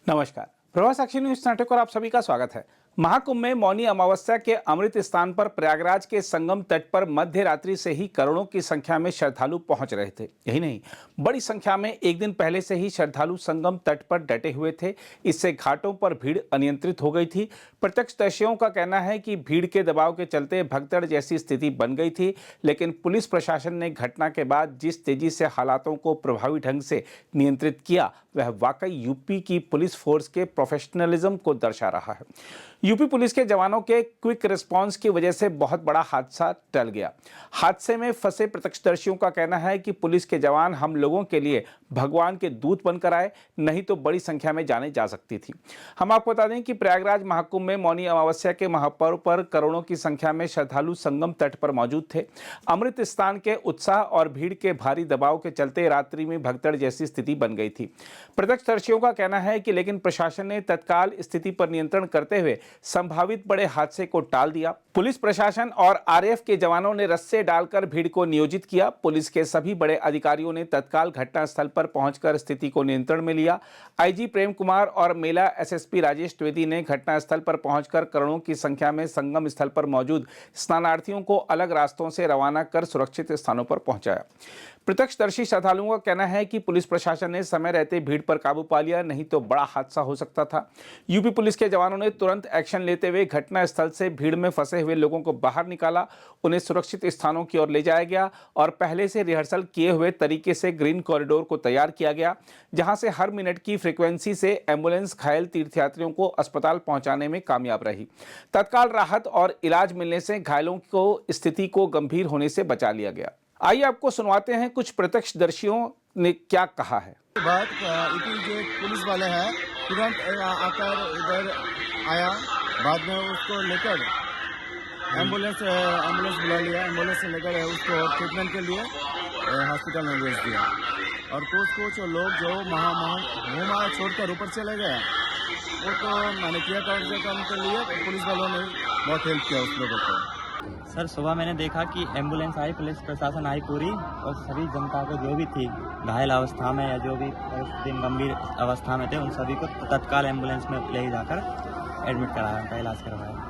नमस्कार। प्रवाह साक्षी न्यूज नाटक और आप सभी का स्वागत है। महाकुंभ में मौनी अमावस्या के अमृत स्थान पर प्रयागराज के संगम तट पर मध्य रात्रि से ही करोड़ों की संख्या में श्रद्धालु पहुंच रहे थे। यही नहीं, बड़ी संख्या में एक दिन पहले से ही श्रद्धालु संगम तट पर डटे हुए थे। इससे घाटों पर भीड़ अनियंत्रित हो गई थी। प्रत्यक्षदर्शियों का कहना है कि भीड़ के दबाव के चलते भगदड़ जैसी स्थिति बन गई थी, लेकिन पुलिस प्रशासन ने घटना के बाद जिस तेजी से हालातों को प्रभावी ढंग से नियंत्रित किया, वह वाकई यूपी की पुलिस फोर्स के प्रोफेशनलिज्म को दर्शा रहा है। यूपी पुलिस के जवानों के क्विक रिस्पांस की वजह से बहुत बड़ा हादसा टल गया। हादसे में फंसे प्रत्यक्षदर्शियों का कहना है कि पुलिस के जवान हम लोगों के लिए भगवान के दूत बनकर आए, नहीं तो बड़ी संख्या में जाने जा सकती थी। हम आपको बता दें कि प्रयागराज महाकुंभ में मौनी अमावस्या के महापर्व पर करोड़ों की संख्या में श्रद्धालु संगम तट पर मौजूद थे। अमृत स्थान के उत्साह और भीड़ के भारी दबाव के चलते रात्रि में भगदड़ जैसी स्थिति बन गई थी। प्रत्यक्षदर्शियों का कहना है कि लेकिन प्रशासन ने तत्काल स्थिति पर नियंत्रण करते हुए संभावित बड़े हादसे को टाल दिया। पुलिस प्रशासन और आरएएफ के जवानों ने रस्से डालकर भीड़ को नियोजित किया। पुलिस के सभी बड़े अधिकारियों ने तत्काल घटनास्थल पर पहुंचकर स्थिति को नियंत्रण में लिया। आईजी प्रेम कुमार और मेला एसएसपी राजेश द्विवेदी ने घटनास्थल पर पहुंचकर करोड़ों की संख्या में संगम स्थल पर मौजूद स्नानार्थियों को अलग रास्तों से रवाना कर सुरक्षित स्थानों पर पहुंचाया। प्रत्यक्षदर्शी श्रद्धालुओं का कहना है कि पुलिस प्रशासन ने समय रहते भीड़ पर काबू पा लिया, नहीं तो बड़ा हादसा हो सकता था। यूपी पुलिस के जवानों ने तुरंत एक्शन लेते हुए घटनास्थल से भीड़ में फंसे हुए लोगों को बाहर निकाला, उन्हें सुरक्षित स्थानों की ओर ले जाया गया और पहले से रिहर्सल किए हुए तरीके से ग्रीन कॉरिडोर को तैयार किया गया, जहां से हर मिनट की फ्रीक्वेंसी से एम्बुलेंस घायल तीर्थयात्रियों को अस्पताल पहुंचाने में कामयाब रही। तत्काल राहत और इलाज मिलने से घायलों को स्थिति को गंभीर होने से बचा लिया गया। आइए आपको सुनवाते हैं कुछ प्रत्यक्षदर्शियों ने क्या कहा है। बात जो पुलिस वाले हैं तुरंत आकर इधर आया, बाद में उसको लेकर एम्बुलेंस बुला लिया, एम्बुलेंस से लेकर उसको ट्रीटमेंट के लिए हॉस्पिटल में भेज दिया। और कुछ लोग जो वहाँ छोड़कर ऊपर चले गए, वो तो मैंने किया कार्यक्रम के लिए पुलिस वालों ने बहुत हेल्प किया उस लोगों को। सर सुबह मैंने देखा कि एम्बुलेंस आई, पुलिस प्रशासन आई पूरी, और सभी जनता को जो भी थी घायल अवस्था में या जो भी गंभीर अवस्था में थे, उन सभी को तत्काल एम्बुलेंस में ले जाकर एडमिट कराया, उनका इलाज करवाया।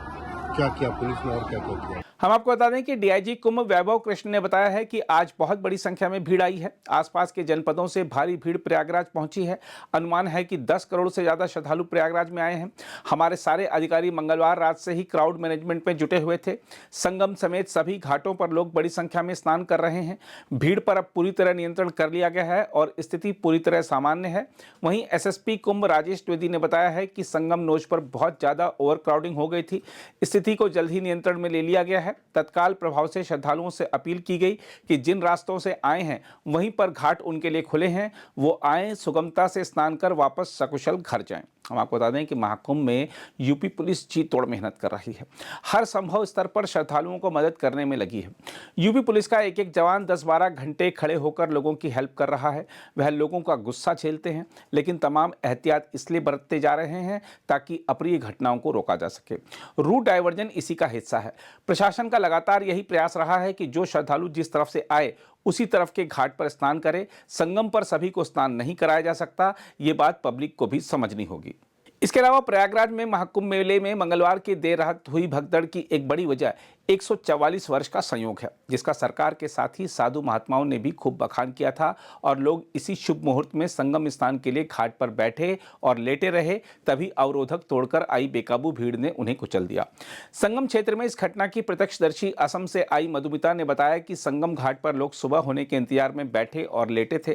क्या किया पुलिस ने और क्या किया? हम आपको बता दें कि डीआईजी कुंभ वैभव कृष्ण ने बताया है कि आज बहुत बड़ी संख्या में भीड़ आई है। आसपास के जनपदों से भारी भीड़ प्रयागराज पहुंची है। अनुमान है कि 10 करोड़ से ज्यादा श्रद्धालु प्रयागराज में आए हैं। हमारे सारे अधिकारी मंगलवार रात से ही क्राउड मैनेजमेंट में जुटे हुए थे। संगम समेत सभी घाटों पर लोग बड़ी संख्या में स्नान कर रहे हैं। भीड़ पर अब पूरी तरह नियंत्रण कर लिया गया है और स्थिति पूरी तरह सामान्य है। वहीं एसएसपी कुंभ राजेश द्विवेदी ने बताया है कि संगम नोच पर बहुत ज्यादा ओवर क्राउडिंग हो गई थी। स्थिति को जल्द ही नियंत्रण में ले लिया गया है। तत्काल प्रभाव से श्रद्धालुओं से अपील की गई कि जिन रास्तों से आए हैं वहीं पर घाट उनके लिए खुले हैं, वो आए, सुगमता से स्नान कर वापस सकुशल घर जाएं। हम आपको बता दें कि महाकुंभ में यूपी पुलिस जी तोड़ मेहनत कर रही है। हर संभव स्तर पर श्रद्धालुओं को मदद करने में लगी है। यूपी पुलिस का एक एक जवान 10-12 घंटे खड़े होकर लोगों की हेल्प कर रहा है। वह लोगों का गुस्सा झेलते हैं, लेकिन तमाम एहतियात इसलिए बरतते जा रहे हैं ताकि अप्रिय घटनाओं को रोका जा सके। रूट डायवर्जन इसी का हिस्सा है। प्रशासन का लगातार यही प्रयास रहा है कि जो श्रद्धालु जिस तरफ से आए उसी तरफ के घाट पर स्नान करें। संगम पर सभी को स्नान नहीं कराया जा सकता, ये बात पब्लिक को भी समझनी होगी। इसके अलावा प्रयागराज में महाकुंभ मेले में मंगलवार की देर रात हुई भगदड़ की एक बड़ी वजह 144 वर्ष का संयोग है, जिसका सरकार के साथ ही साधु महात्माओं ने भी खूब बखान किया था और लोग इसी शुभ मुहूर्त में संगम स्नान के लिए घाट पर बैठे और लेटे रहे। तभी अवरोधक तोड़कर आई बेकाबू भीड़ ने उन्हें कुचल दिया। संगम क्षेत्र में इस घटना की प्रत्यक्षदर्शी असम से आई मधुमिता ने बताया कि संगम घाट पर लोग सुबह होने के इंतजार में बैठे और लेटे थे।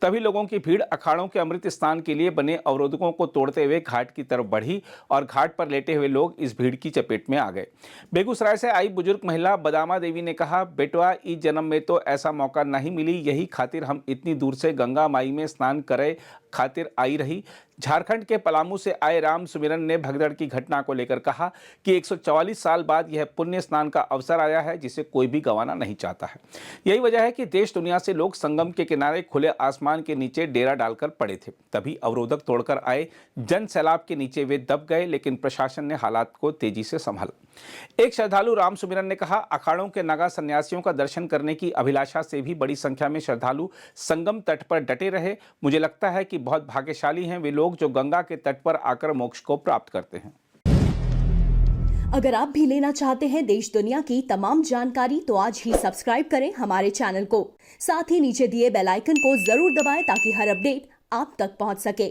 तभी लोगों की भीड़ अखाड़ों के अमृत स्नान के लिए बने अवरोधकों को तोड़ते हुए घाट की तरफ बढ़ी और घाट पर लेटे हुए लोग इस भीड़ की चपेट में आ गए। बेगूसराय से आई बुजुर्ग महिला बदामा देवी ने कहा, बेटवा इस जन्म में तो ऐसा मौका नहीं मिली, यही खातिर हम इतनी दूर से गंगा माई में स्नान करे खातिर आई रही। झारखंड के पलामू से आए राम सुमिरन ने भगदड़ की घटना को लेकर कहा कि 144 साल बाद यह पुण्य स्नान का अवसर आया है, जिसे कोई भी गंवाना नहीं चाहता है। यही वजह है कि देश दुनिया से लोग संगम के किनारे खुले आसमान के नीचे डेरा डालकर पड़े थे। तभी अवरोधक तोड़कर आए जन सैलाब के नीचे वे दब गए, लेकिन प्रशासन ने हालात को तेजी से संभाला। एक श्रद्धालु राम सुमिरन ने कहा, अखाड़ों के नागा सन्यासियों का दर्शन करने की अभिलाषा से भी बड़ी संख्या में श्रद्धालु संगम तट पर डटे रहे। मुझे लगता है कि बहुत भाग्यशाली हैं वे लोग लोग जो गंगा के तट पर आकर मोक्ष को प्राप्त करते हैं। अगर आप भी लेना चाहते हैं देश दुनिया की तमाम जानकारी तो आज ही सब्सक्राइब करें हमारे चैनल को। साथ ही नीचे दिए बेल आइकन को जरूर दबाएं ताकि हर अपडेट आप तक पहुंच सके।